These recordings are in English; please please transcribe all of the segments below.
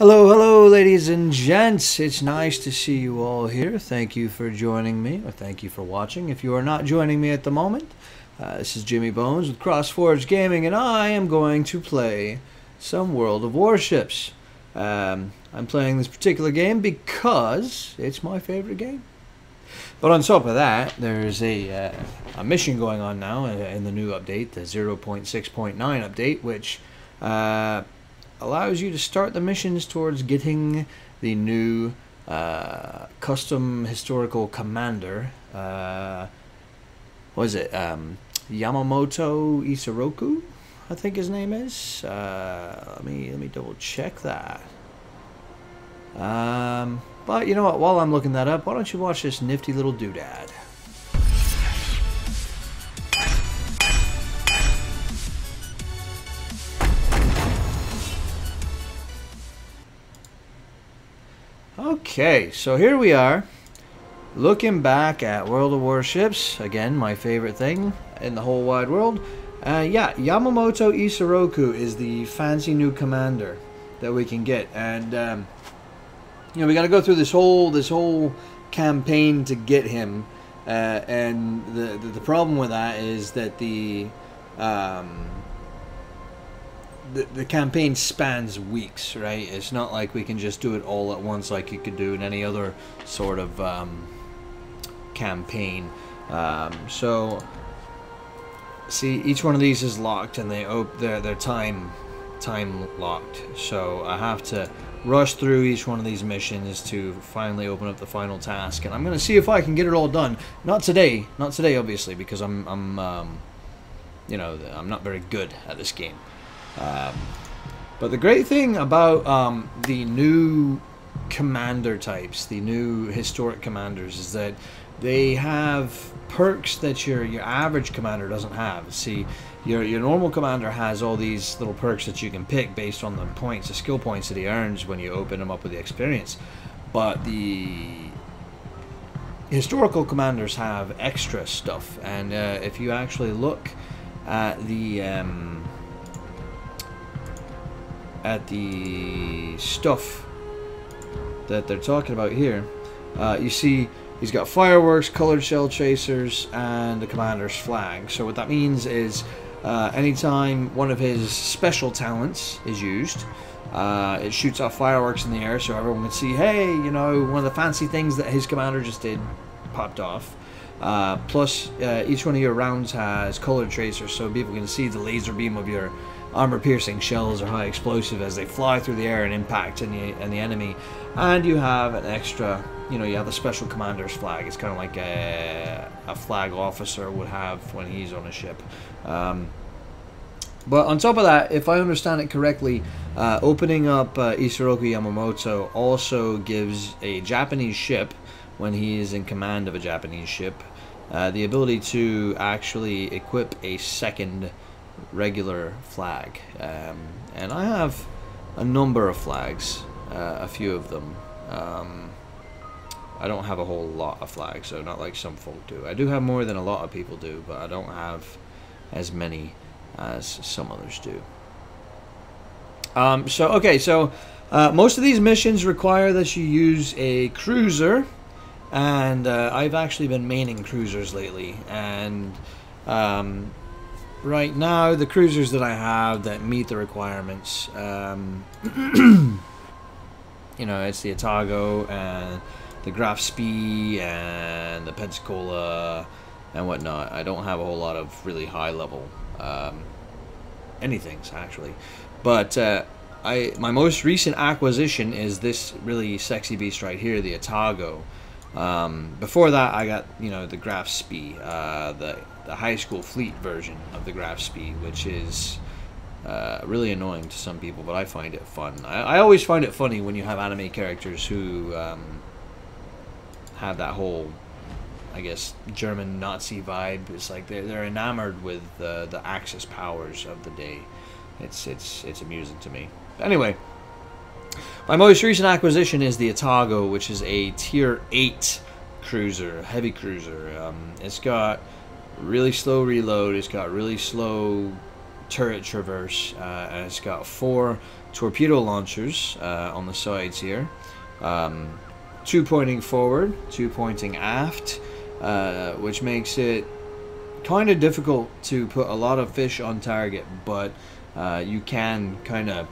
Hello, hello, ladies and gents. It's nice to see you all here. Thank you for joining me, or thank you for watching. If you are not joining me at the moment, this is Jimmy Bones with CrossForge Gaming, and I am going to play some World of Warships. I'm playing this particular game because it's my favorite game. But on top of that, there's a mission going on now in the new update, the 0.6.9 update, which allows you to start the missions towards getting the new custom historical commander. What is it? Yamamoto Missions, I think his name is. Let me double check that. But you know what? While I'm looking that up, why don't you watch this nifty little doodad? Okay, so here we are, looking back at World of Warships, again, my favorite thing in the whole wide world. Yeah, Yamamoto Missions is the fancy new commander that we can get, and you know, we got to go through this whole campaign to get him, and the problem with that is that the campaign spans weeks, right? It's not like we can just do it all at once like you could do in any other sort of campaign. So, see, each one of these is locked, and they're time locked. So I have to rush through each one of these missions to finally open up the final task, and I'm gonna see if I can get it all done. Not today, obviously, because I'm you know, I'm not very good at this game. But the great thing about the new commander types, the new historic commanders, is that they have perks that your average commander doesn't have. See, your normal commander has all these little perks that you can pick based on the points, the skill points that he earns when you open him up with the experience. But the historical commanders have extra stuff, and if you actually look at the stuff that they're talking about here, you see he's got fireworks, colored shell chasers, and the commander's flag. So what that means is anytime one of his special talents is used, it shoots off fireworks in the air so everyone can see, hey, you know, one of the fancy things that his commander just did popped off. Plus each one of your rounds has colored tracers so people can see the laser beam of your armor-piercing shells or high explosive as they fly through the air and impact in the enemy. And you have an extra, you know, you have the special commander's flag. It's kind of like a flag officer would have when he's on a ship. But on top of that, if I understand it correctly, opening up Isoroku Yamamoto also gives a Japanese ship, when he is in command of a Japanese ship, the ability to actually equip a second regular flag. And I have a number of flags, a few of them. I don't have a whole lot of flags, so not like some folk do. I do have more than a lot of people do, but I don't have as many as some others do. So most of these missions require that you use a cruiser, and I've actually been maining cruisers lately, and right now the cruisers that I have that meet the requirements, you know, it's the Atago and the Graf Spee and the Pensacola and whatnot. I don't have a whole lot of really high level anythings actually, but my most recent acquisition is this really sexy beast right here, the Atago. Before that, I got, you know, the Graf Spee, the high school fleet version of the Graf Spee, which is really annoying to some people, but I find it fun. I always find it funny when you have anime characters who have that whole, I guess, German Nazi vibe. It's like they're enamored with the Axis powers of the day. It's amusing to me. But anyway, my most recent acquisition is the Atago, which is a tier 8 cruiser, heavy cruiser. It's got really slow reload. It's got really slow turret traverse, and it's got 4 torpedo launchers on the sides here. 2 pointing forward, 2 pointing aft, which makes it kind of difficult to put a lot of fish on target, but you can kind of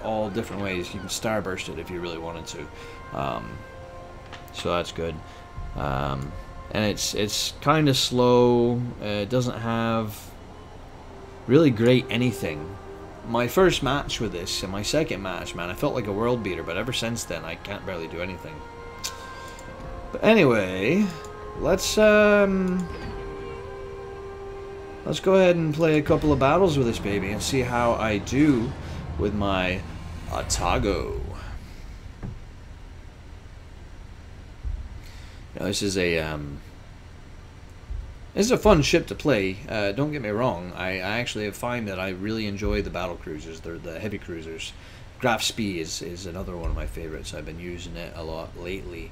all different ways. You can starburst it if you really wanted to, so that's good. And it's kind of slow. It doesn't have really great anything. My first match with this and my second match, man, I felt like a world beater, but ever since then I can't barely do anything. But anyway, let's go ahead and play a couple of battles with this baby and see how I do with my Otago. Now, this is a fun ship to play. Don't get me wrong. I actually find that I really enjoy the battle cruisers. They're the heavy cruisers. Graf Spee is another one of my favorites. I've been using it a lot lately.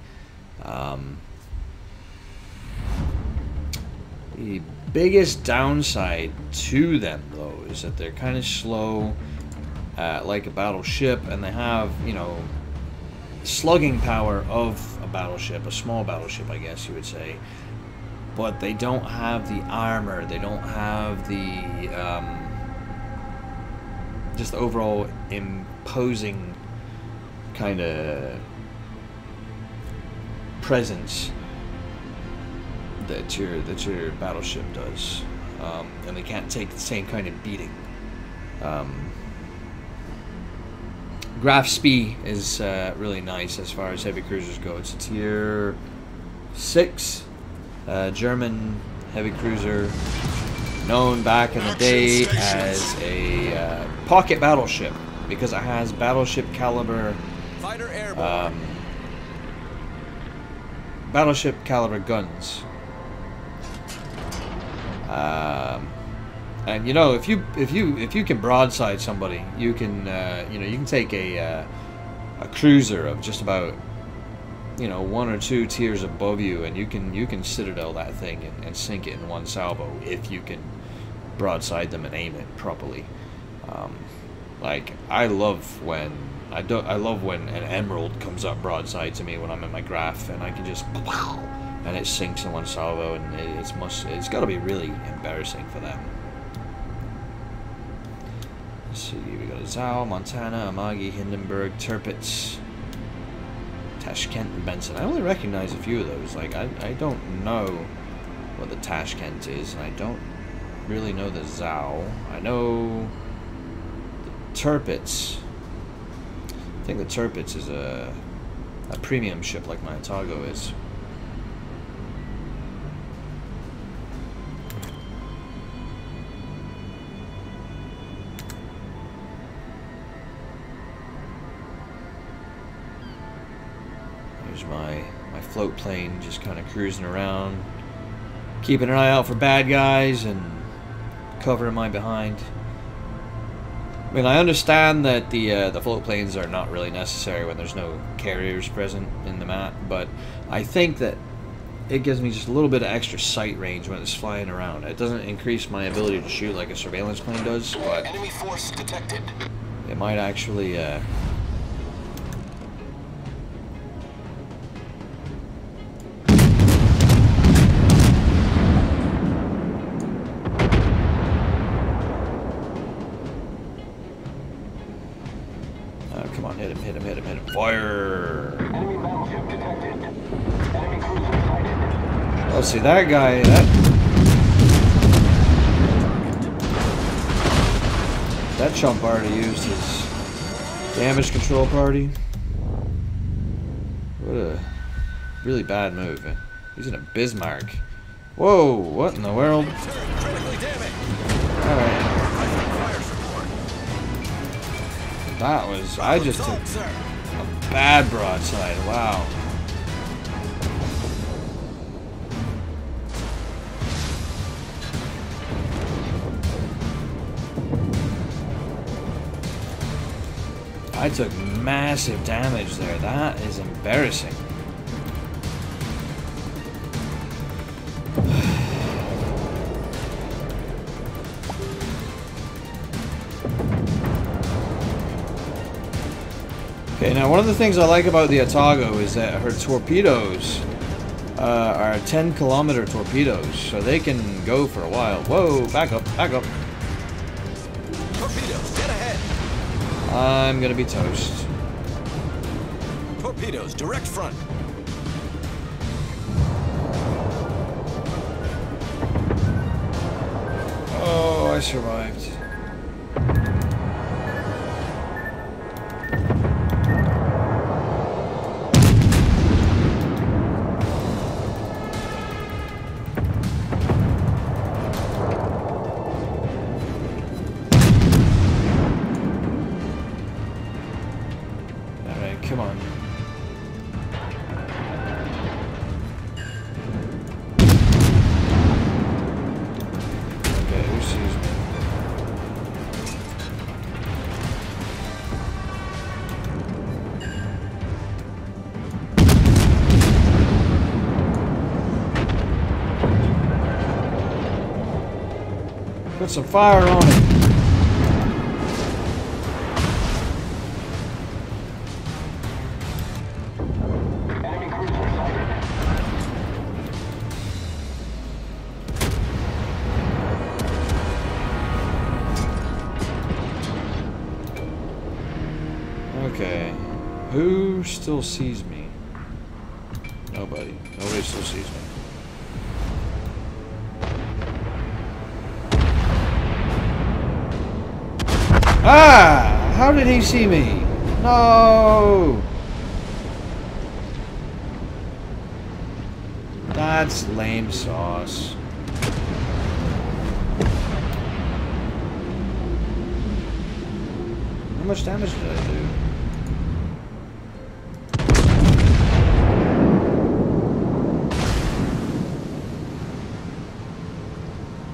The biggest downside to them, though, is that they're kind of slow, like a battleship, and they have, you know, slugging power of a battleship, a small battleship, I guess you would say. But they don't have the armor, they don't have the just the overall imposing kind of presence that your battleship does, and they can't take the same kind of beating. Graf Spee is really nice as far as heavy cruisers go. It's a tier 6 German heavy cruiser, known back in the day as a pocket battleship because it has battleship caliber guns. And you know, if you can broadside somebody, you can you know, you can take a cruiser of just about, you know, 1 or 2 tiers above you, and you can citadel that thing and sink it in one salvo if you can broadside them and aim it properly. Like, I love when an emerald comes up broadside to me when I'm in my graph, and I can just and it sinks in one salvo, and it's got to be really embarrassing for them. Let's see, we got Zao, Montana, Amagi, Hindenburg, Tirpitz, Tashkent, and Benson. I only recognize a few of those. Like, I don't know what the Tashkent is, and I don't really know the Zao. I know the Tirpitz. I think the Tirpitz is a premium ship like my Otago is. My float plane just kind of cruising around, keeping an eye out for bad guys and covering my behind. I mean, I understand that the float planes are not really necessary when there's no carriers present in the map, but I think that it gives me just a little bit of extra sight range when it's flying around. It doesn't increase my ability to shoot like a surveillance plane does, but enemy force detected. It might actually come on, hit him, fire! Enemy battleship detected. Enemy cruiser sighted. Oh, see that guy, that chump already used his damage control party. What a really bad move. He's in a Bismarck. Whoa, what in the world? Alright. That was, I just took a bad broadside, wow. I took massive damage there, that is embarrassing. Okay, now one of the things I like about the Atago is that her torpedoes are 10-kilometer torpedoes, so they can go for a while. Whoa, back up, back up. Torpedoes, dead ahead. I'm gonna be toast. Torpedoes, direct front. Oh, I survived. Alright, come on. Okay, who sees me? Put some fire on it. Enemy cruiser sighted. Okay. Who still sees me? Nobody. Nobody still sees me. Ah! How did he see me? No! That's lame sauce. How much damage did I do?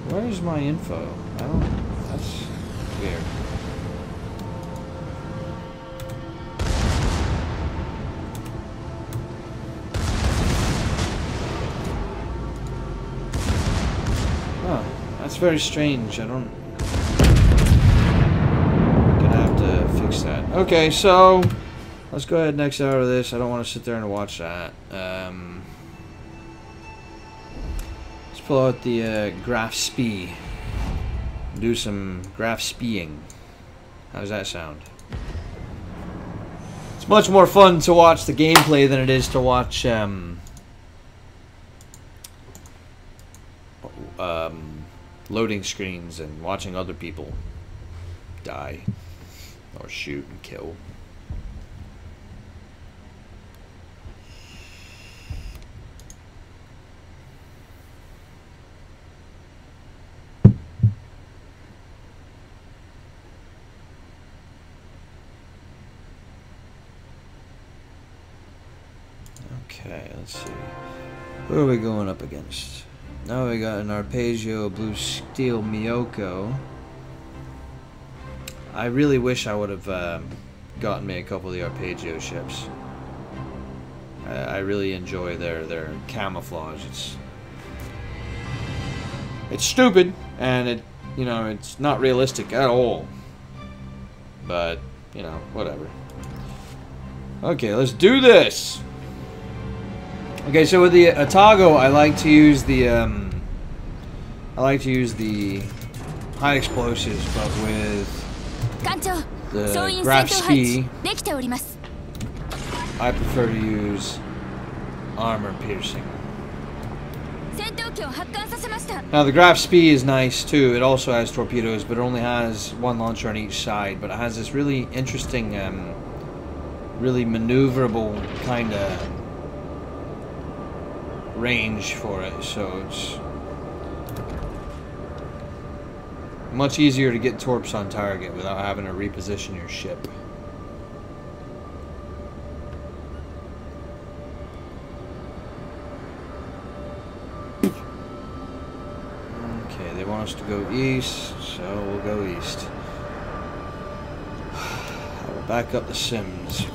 Where's my info? I don't... That's weird. Oh, that's very strange. I don't... Gonna have to fix that. Okay, so... Let's go ahead and exit out of this. I don't want to sit there and watch that. Let's pull out the graph spee. Do some graph speeing. How does that sound? It's much more fun to watch the gameplay than it is to watch loading screens and watching other people die or shoot and kill. Okay, let's see. Who are we going up against? Now we got an Arpeggio Blue Steel Miyoko. I really wish I would have gotten me a couple of the Arpeggio ships. I really enjoy their camouflage. It's stupid and it's not realistic at all. But whatever. Okay, let's do this. Okay, so with the Atago, I like to use the high explosives, but with the graph ski, I prefer to use armor piercing. Now the graph spee is nice too. It also has torpedoes, but it only has one launcher on each side. But it has this really interesting, really maneuverable kind of range for it, so it's much easier to get torps on target without having to reposition your ship. Okay, they want us to go east, so we'll go east. I will back up the Sims.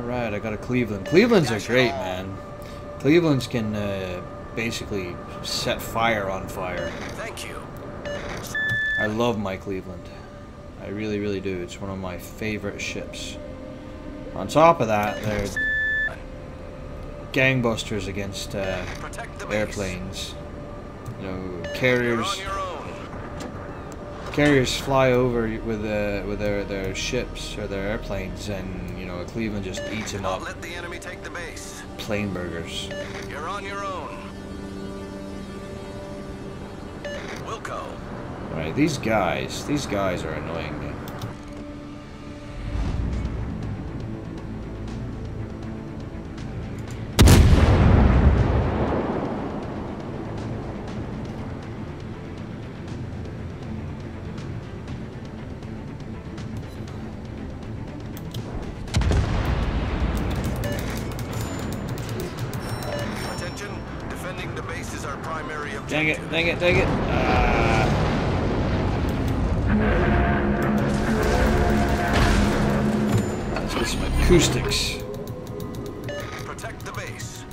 Alright, I got a Cleveland. Clevelands are great, man. Clevelands can basically set fire on fire. Thank you. I love my Cleveland. I really, really do. It's one of my favorite ships. On top of that, they're gangbusters against airplanes. You know, carriers. Carriers fly over with their ships or their airplanes, and you know, Cleveland just eats them up. Let the enemy take the base. Plane burgers. You're on your own. Wilco. Right, these guys are annoying me. Attention, defending the base is our primary objective. Dang it, dang it, dang it. Let's get some acoustics. Protect the base.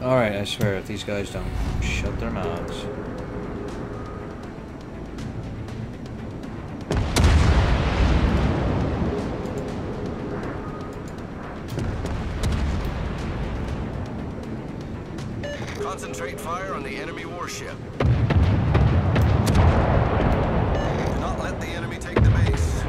Alright, I swear, if these guys don't shut their mouths. Concentrate fire on the enemy warship. Do not let the enemy take the base.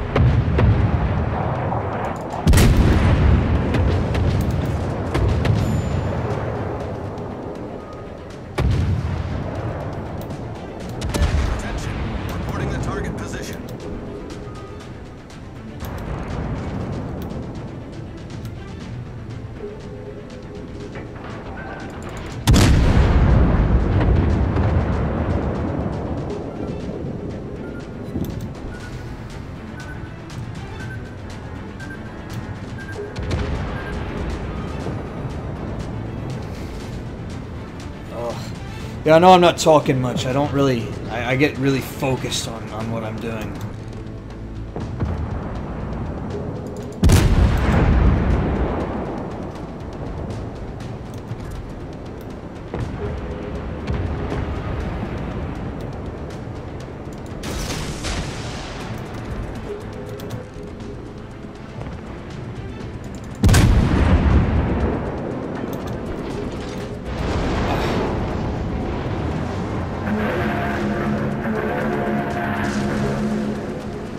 Attention, reporting the target position. Yeah, I know I'm not talking much. I don't really... I get really focused on what I'm doing.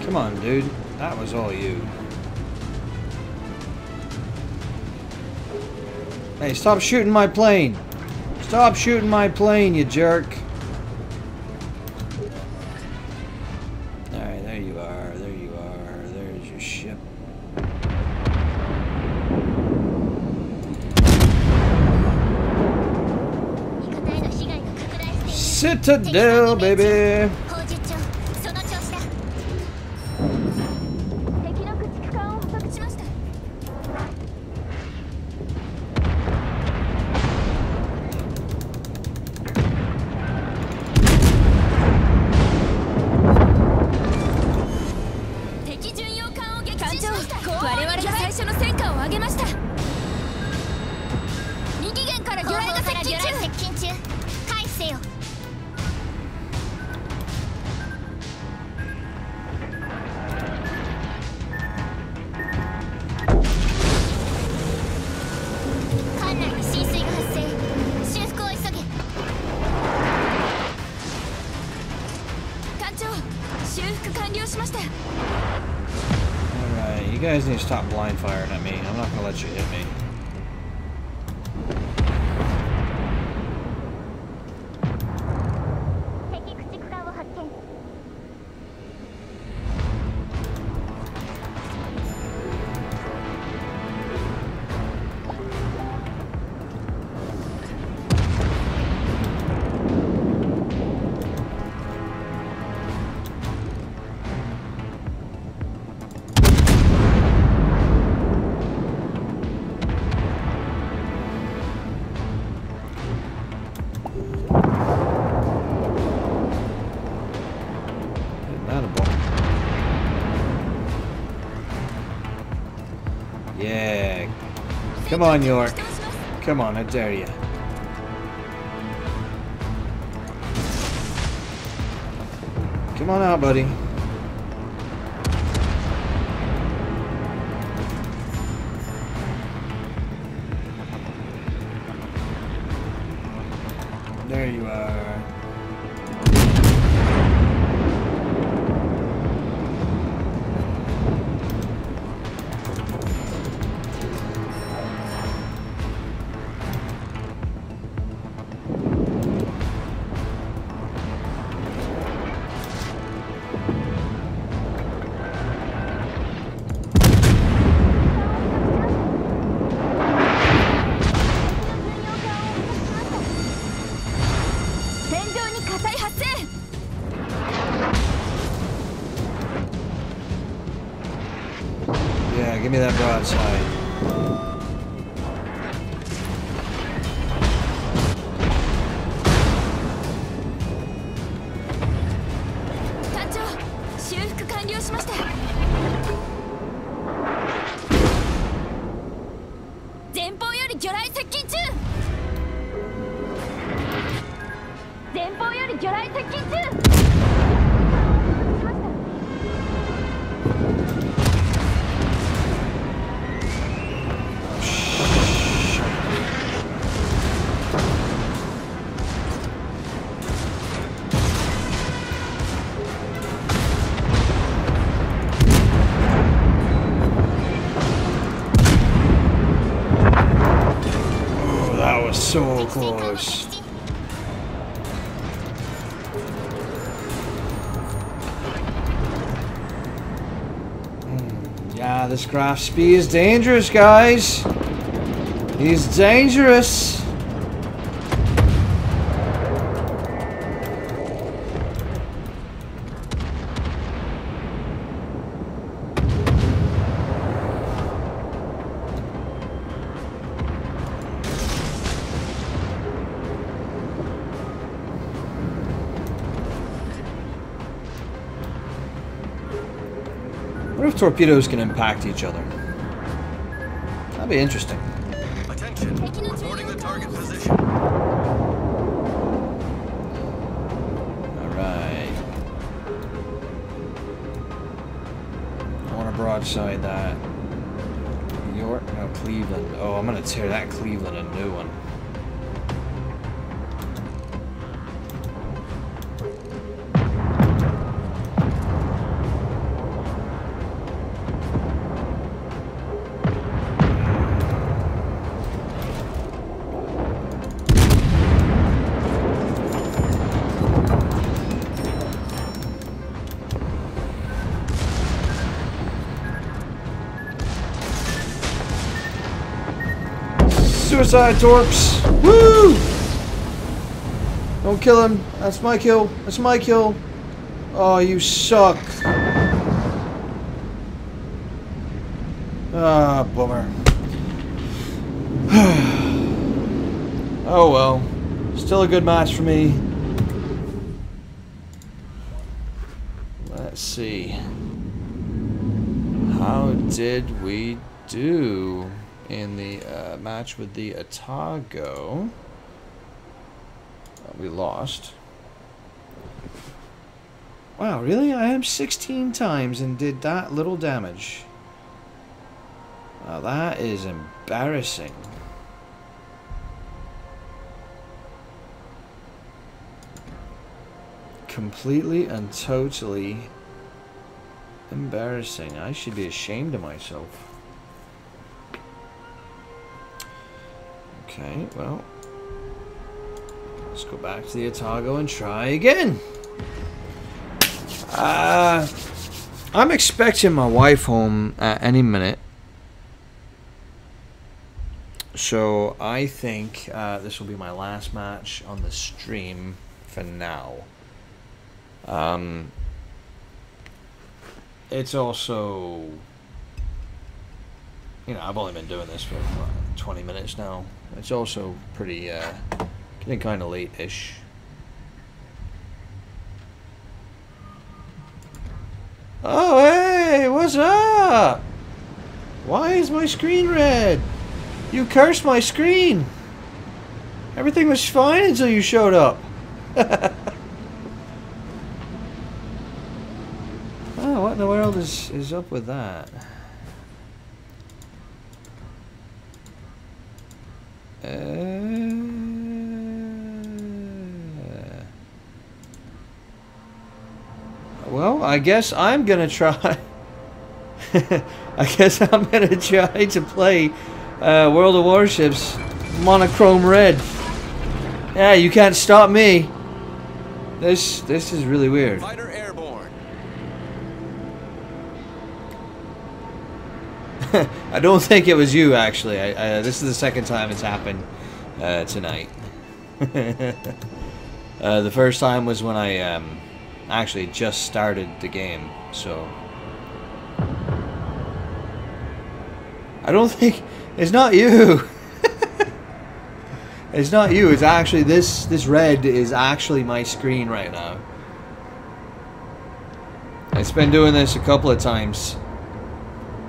Come on, dude. That was all you. Hey, stop shooting my plane! Stop shooting my plane, you jerk! Alright, there you are. There you are. There's your ship. Citadel, baby! Alright, you guys need to stop blind firing at me. I'm not gonna let you hit me. Yeah. Come on, York. Come on, I dare you. Come on out, buddy. There you are. Yeah, give me that broadside. So close. Yeah, this Graf Spee is dangerous, guys. He's dangerous. What if torpedoes can impact each other? That'd be interesting. Attention, reporting the target position. Alright. I want to broadside that. York? No, Cleveland. Oh, I'm going to tear that Cleveland a new one. Suicide torps! Woo! Don't kill him. That's my kill. That's my kill. Oh, you suck. Ah, bummer. Oh well. Still a good match for me. Let's see. How did we do in the match with the Atago? We lost. Wow, really? I am 16 times and did that little damage. Wow, that is embarrassing. Completely and totally embarrassing. I should be ashamed of myself. Okay, well, let's go back to the Atago and try again. I'm expecting my wife home at any minute, so I think this will be my last match on the stream for now. It's also, you know, I've only been doing this for 20 minutes now. It's also pretty, getting kind of late-ish. Oh, hey, what's up? Why is my screen red? You cursed my screen. Everything was fine until you showed up. Oh, what in the world is up with that? Well, I guess I'm gonna try. I guess I'm gonna try to play World of Warships monochrome red. Yeah, you can't stop me. This is really weird. Fighter airborne. I don't think it was you, actually. This is the second time it's happened tonight. The first time was when I actually just started the game, so I don't think it's not you. It's not you. It's actually this red is actually my screen right now. It's been doing this a couple of times.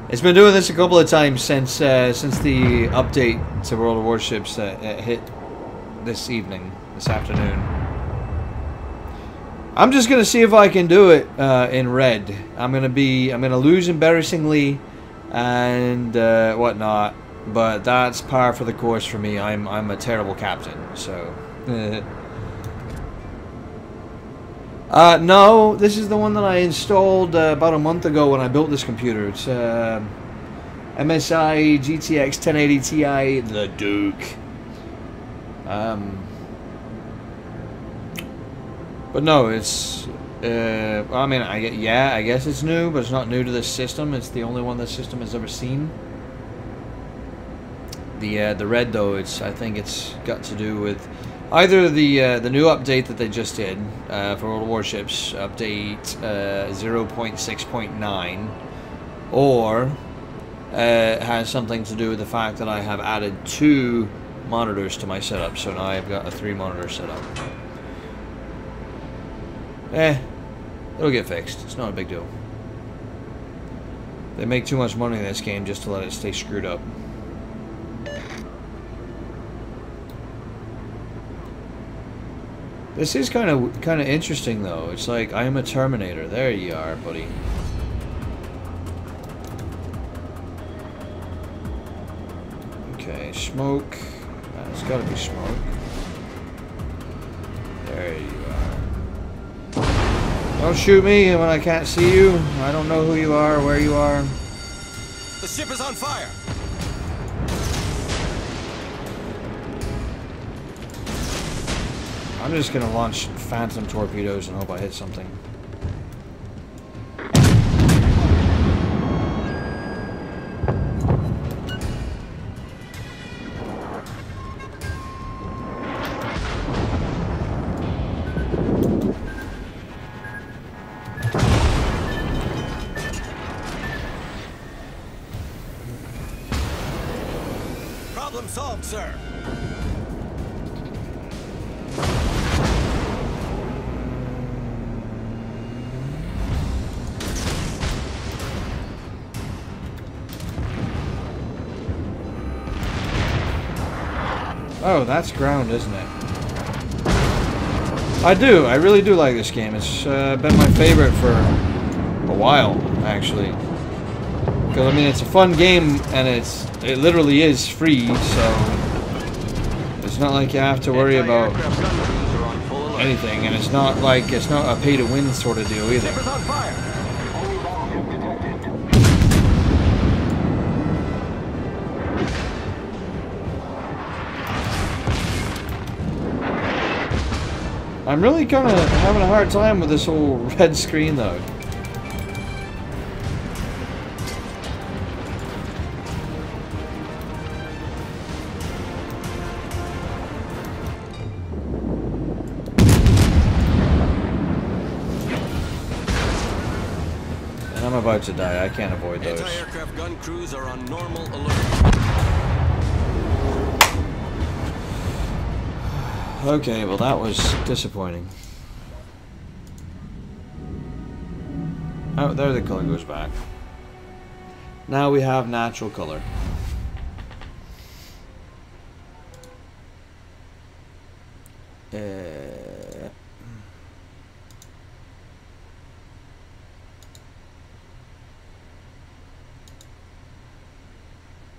It's been doing this a couple of times since the update to World of Warships hit this afternoon. I'm just gonna see if I can do it in red. I'm gonna lose embarrassingly and whatnot, but that's par for the course for me. I'm a terrible captain, so. No, this is the one that I installed about a month ago when I built this computer. It's MSI GTX 1080 Ti, the Duke. But no, it's. I mean, I guess it's new, but it's not new to this system. It's the only one this system has ever seen. The red though, I think it's got to do with either the new update that they just did for World of Warships, update 0.6.9, or it has something to do with the fact that I have added 2 monitors to my setup, so now I've got a 3-monitor setup. It'll get fixed. It's not a big deal. They make too much money in this game just to let it stay screwed up. This is kind of interesting though. It's like I am a Terminator. There you are, buddy. Okay, smoke. It's got to be smoke. There you are. Don't shoot me when I can't see you. I don't know who you are or where you are. The ship is on fire. I'm just gonna launch phantom torpedoes and hope I hit something. Problem solved, sir. Oh, that's ground, isn't it? I really do like this game. It's been my favorite for a while, actually. Because, I mean, it's a fun game, and it literally is free, so it's not like you have to worry about anything, and it's not a pay-to-win sort of deal either. I'm really kind of having a hard time with this whole red screen, though. And I'm about to die. I can't avoid those. Anti-aircraft gun crews are on normal alert. Okay, well that was disappointing. Oh, there the color goes back. Now we have natural color.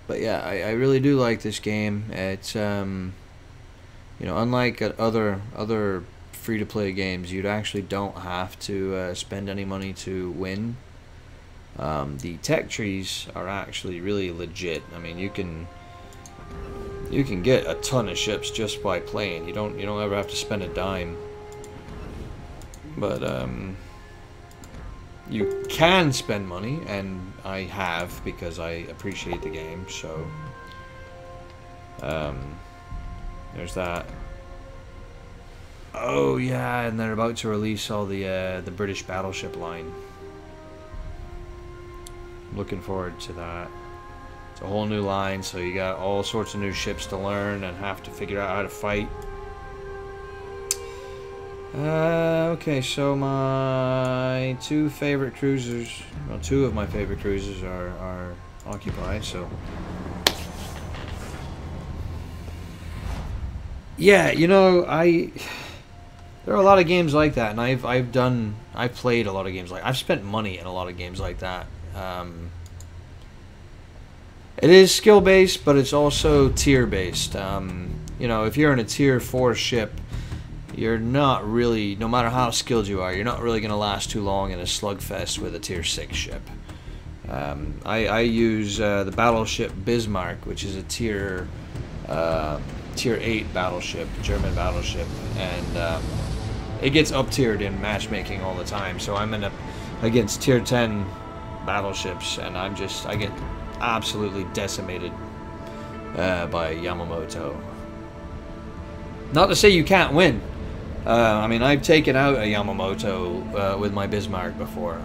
But yeah, I really do like this game. It's you know, unlike other free-to-play games, you actually don't have to spend any money to win. The tech trees are actually really legit. I mean, you can get a ton of ships just by playing. You don't ever have to spend a dime. But you can spend money, and I have, because I appreciate the game. So there's that. Oh yeah, and they're about to release all the British battleship line. Looking forward to that. It's a whole new line, so you got all sorts of new ships to learn and have to figure out how to fight. Okay, so my two favorite cruisers, well, two of my favorite cruisers are occupied, so yeah, you know, there are a lot of games like that, and I've played a lot of games like, I've spent money in a lot of games like that. It is skill based, but it's also tier based. You know, if you're in a tier 4 ship, you're not really, no matter how skilled you are, you're not really going to last too long in a slugfest with a tier 6 ship. I use the battleship Bismarck, which is a tier 8 battleship, German battleship, and it gets up tiered in matchmaking all the time. So I'm against tier 10 battleships, and I get absolutely decimated by Yamamoto. Not to say you can't win. I mean, I've taken out a Yamamoto with my Bismarck before.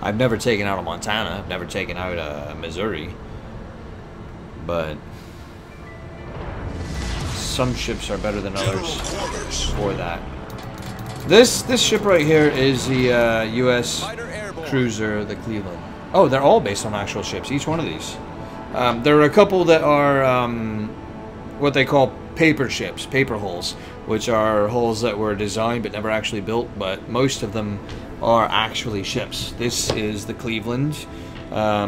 I've never taken out a Montana. I've never taken out a Missouri. But some ships are better than others for that. This ship right here is the U.S. cruiser, the Cleveland. Oh, they're all based on actual ships, each one of these. There are a couple that are what they call paper ships, paper hulls, which are hulls that were designed but never actually built, but most of them are actually ships. This is the Cleveland. I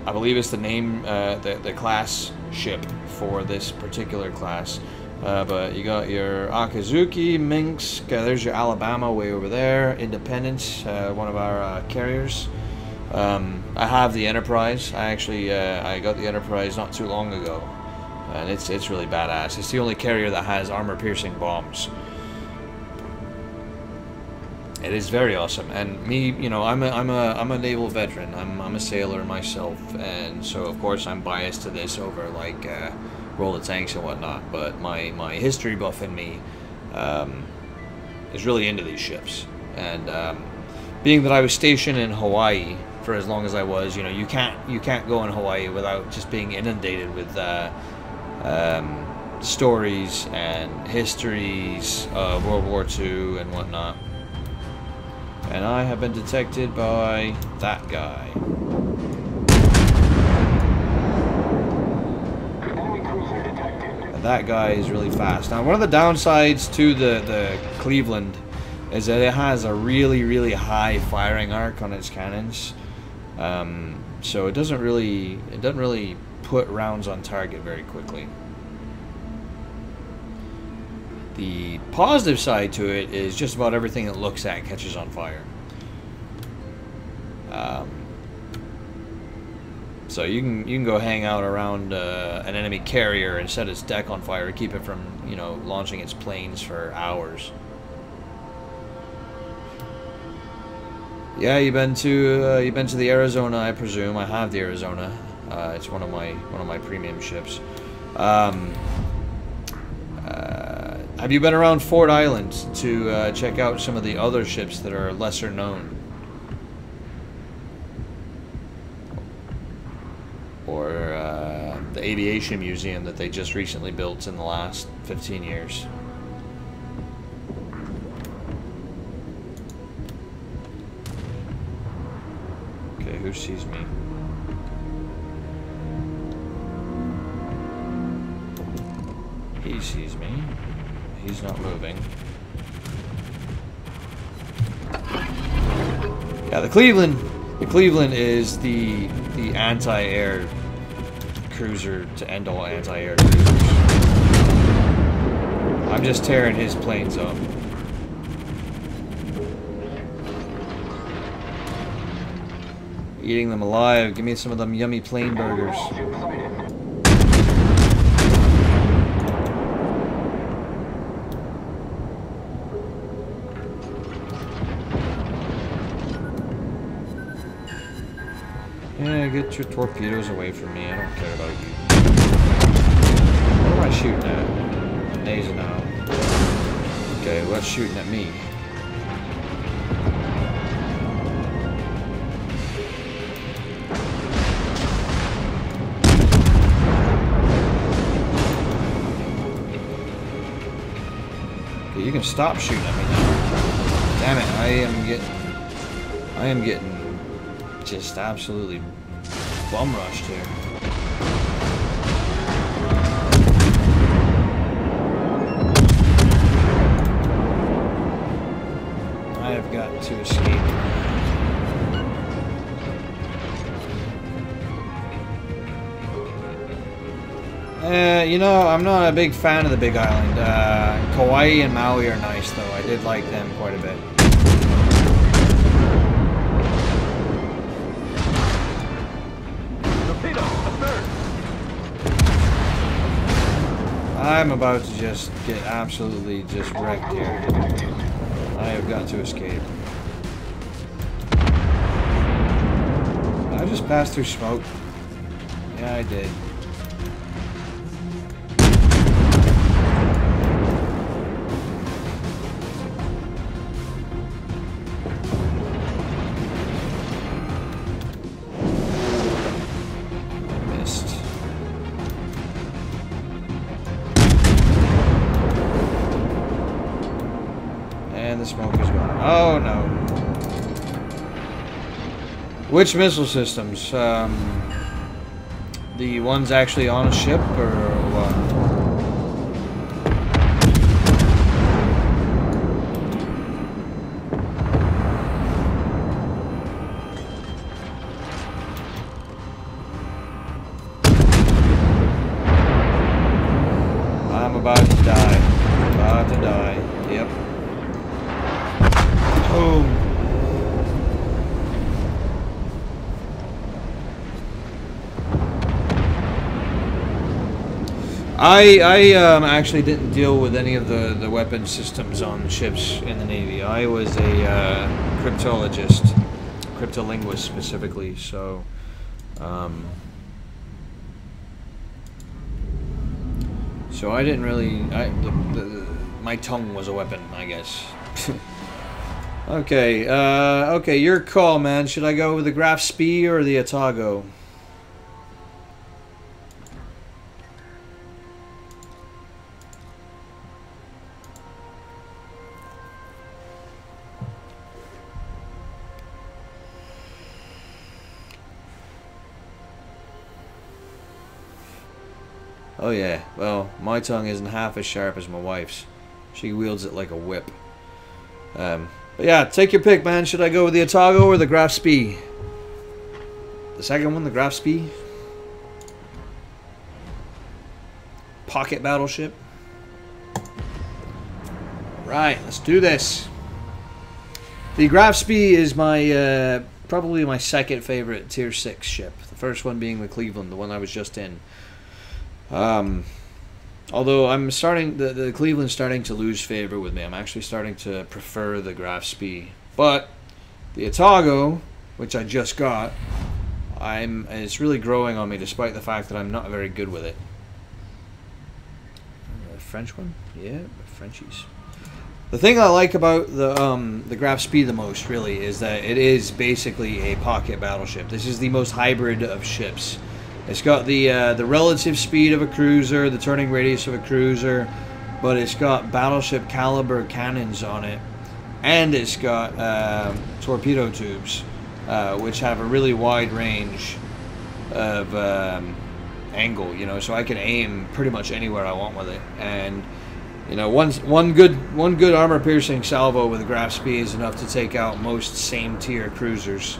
believe it's the name, the class ship for this particular class. But you got your Akazuki, Minsk, there's your Alabama way over there, Independence, one of our carriers. I have the Enterprise. I got the Enterprise not too long ago, and it's really badass. It's the only carrier that has armor-piercing bombs. It is very awesome, and me, you know, I'm a naval veteran. I'm a sailor myself, and so of course I'm biased to this over like World of Tanks and whatnot. But my history buff in me is really into these ships, and being that I was stationed in Hawaii for as long as I was, you know, you can't go in Hawaii without just being inundated with stories and histories of World War II and whatnot. And I have been detected by that guy. And that guy is really fast. Now, one of the downsides to the Cleveland is that it has a really high firing arc on its cannons. So it doesn't really put rounds on target very quickly. The positive side to it is just about everything it looks at catches on fire. So you can go hang out around an enemy carrier and set its deck on fire to keep it from, you know, launching its planes for hours. Yeah, you've been to the Arizona, I presume. I have the Arizona. It's one of my premium ships. Have you been around Ford Island to check out some of the other ships that are lesser known? Or the Aviation Museum that they just recently built in the last 15 years? Who sees me? He sees me. He's not moving. Yeah, the Cleveland is the anti-air cruiser to end all anti-air cruisers. I'm just tearing his planes up. Eating them alive. Give me some of them yummy plane burgers. Yeah, get your torpedoes away from me. I don't care about you. What am I shooting at? Gneisenau. Okay, what's shooting at me? Okay, you can stop shooting at me now. Damn it, I am getting just absolutely bum rushed here. I have got to escape. You know, I'm not a big fan of the Big Island. Kauai and Maui are nice, though. I did like them quite a bit. I'm about to just get absolutely just wrecked here. I have got to escape. I just passed through smoke. Yeah, I did. Oh no. Which missile systems? The ones actually on a ship or what? I'm about to die. About to die. Yep. Boom. I actually didn't deal with any of the weapon systems on ships in the Navy. I was a cryptologist, cryptolinguist specifically, so so I didn't really. My tongue was a weapon, I guess. Okay, okay, your call, man. Should I go with the Graf Spee or the Atago? Oh yeah, well, my tongue isn't half as sharp as my wife's. She wields it like a whip. But yeah, take your pick, man. Should I go with the Atago or the Graf Spee? The second one, the Graf Spee? Pocket battleship? Right, let's do this. The Graf Spee is my, probably my second favorite Tier 6 ship. The first one being the Cleveland, the one I was just in. Although I'm starting, the Cleveland's starting to lose favor with me. I'm actually starting to prefer the Graf Spee. But the Atago, which I just got, it's really growing on me despite the fact that I'm not very good with it. The French one? Yeah, Frenchies. The thing I like about the Graf Spee the most, really, is that it is basically a pocket battleship. This is the most hybrid of ships. It's got the relative speed of a cruiser, the turning radius of a cruiser, but it's got battleship caliber cannons on it, and it's got torpedo tubes. which have a really wide range of angle, you know, so I can aim pretty much anywhere I want with it. And you know, one good armor piercing salvo with a graph speed is enough to take out most same tier cruisers.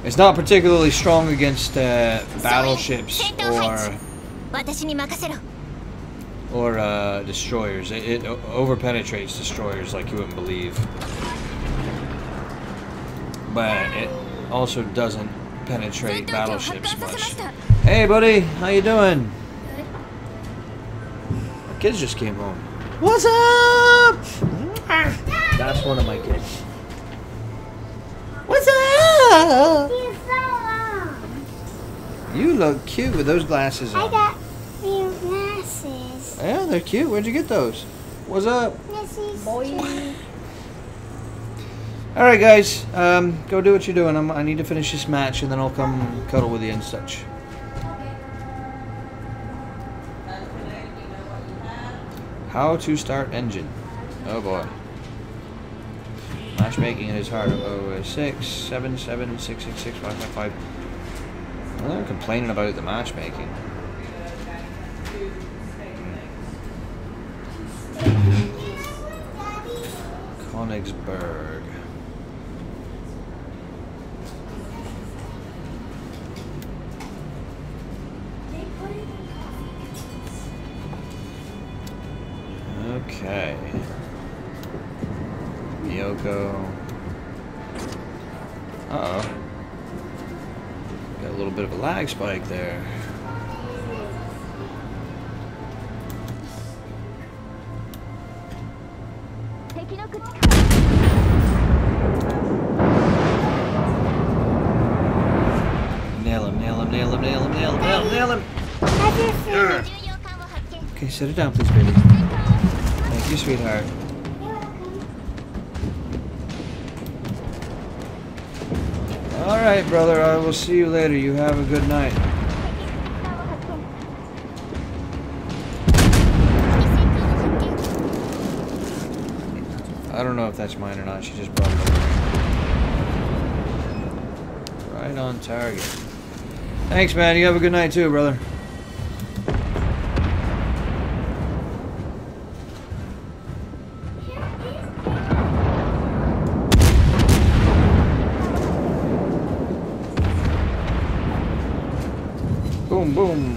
It's not particularly strong against battleships or destroyers. It over-penetrates destroyers like you wouldn't believe. But it also doesn't penetrate battleships much. Hey buddy, how you doing? My kids just came home. What's up? That's one of my kids. What's up? You look cute with those glasses on. I got new glasses. Yeah, they're cute. Where'd you get those? What's up? Boy. Alright guys, go do what you're doing. I need to finish this match and then I'll come cuddle with you and such. How to start engine. Oh boy. Matchmaking is hard. 06 77 666 555. Well, they're complaining about the matchmaking. Königsberg. Okay. Yoko. Uh-oh. Got a little bit of a lag spike there. Nail him, nail him, nail him, nail him, nail him, nail him, nail him! Okay, sit it down, please, baby. Thank you, sweetheart. Alright, brother, I will see you later. You have a good night. I don't know if that's mine or not. She just brought it over. Right on target. Thanks, man. You have a good night too, brother. Boom, boom.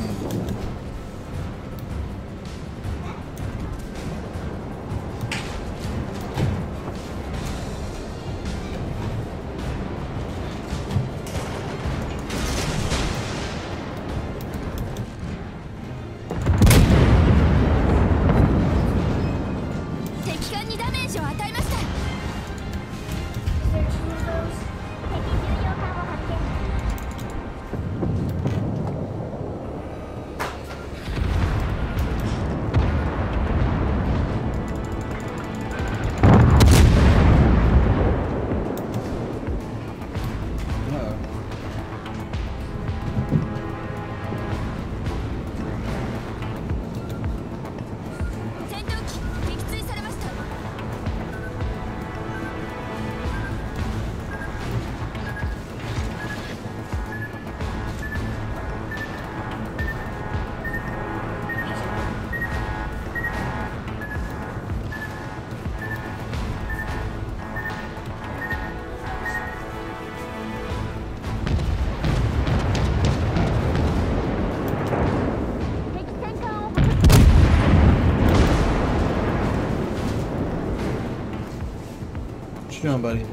What you doing, buddy?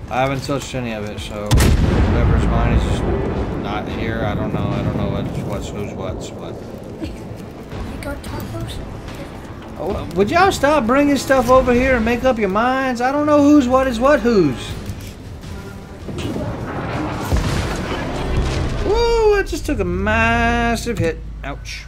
I haven't touched any of it, so whoever's mine is just not here. I don't know. I don't know what's who's what's what. You got tacos? Oh, would y'all stop bringing stuff over here and make up your minds? I don't know who's what is what who's. Woo! It just took a massive hit. Ouch.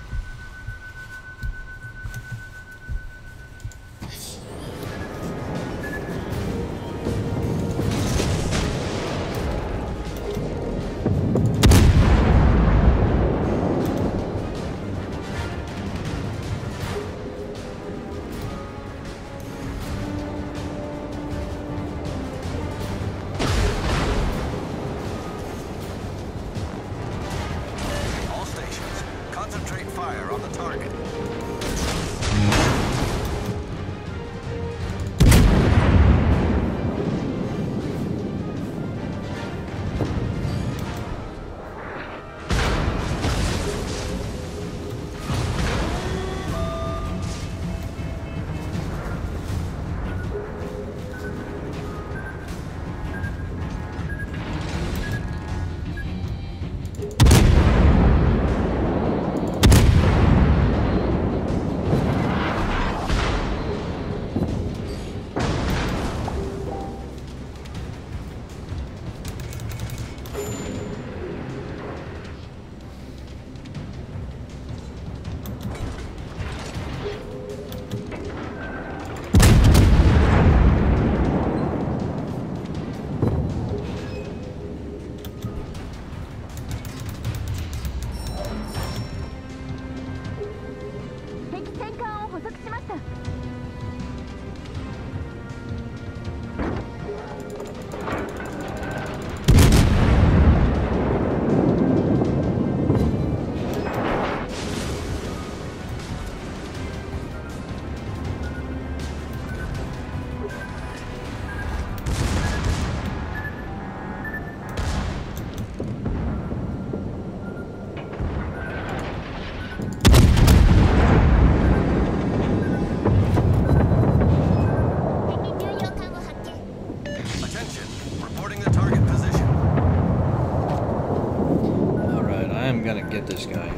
I am gonna get this guy.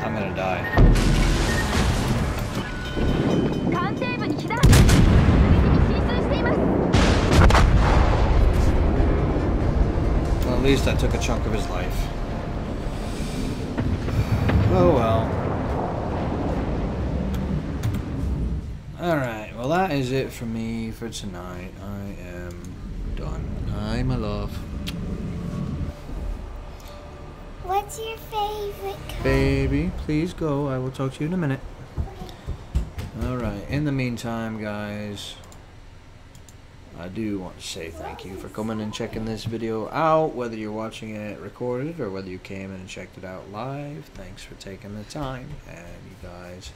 I'm gonna die. Well, at least I took a chunk of his life. Oh well. Alright, well that is it for me for tonight. I am done. Hi, my love. What's your favorite color? Baby, please go. I will talk to you in a minute. Alright, in the meantime, guys, I do want to say thank you for coming and checking this video out, whether you're watching it recorded or whether you came in and checked it out live. Thanks for taking the time, and you guys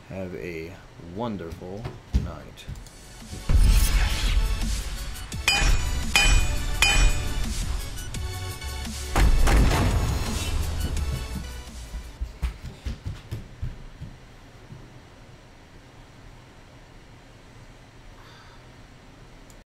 have a wonderful night.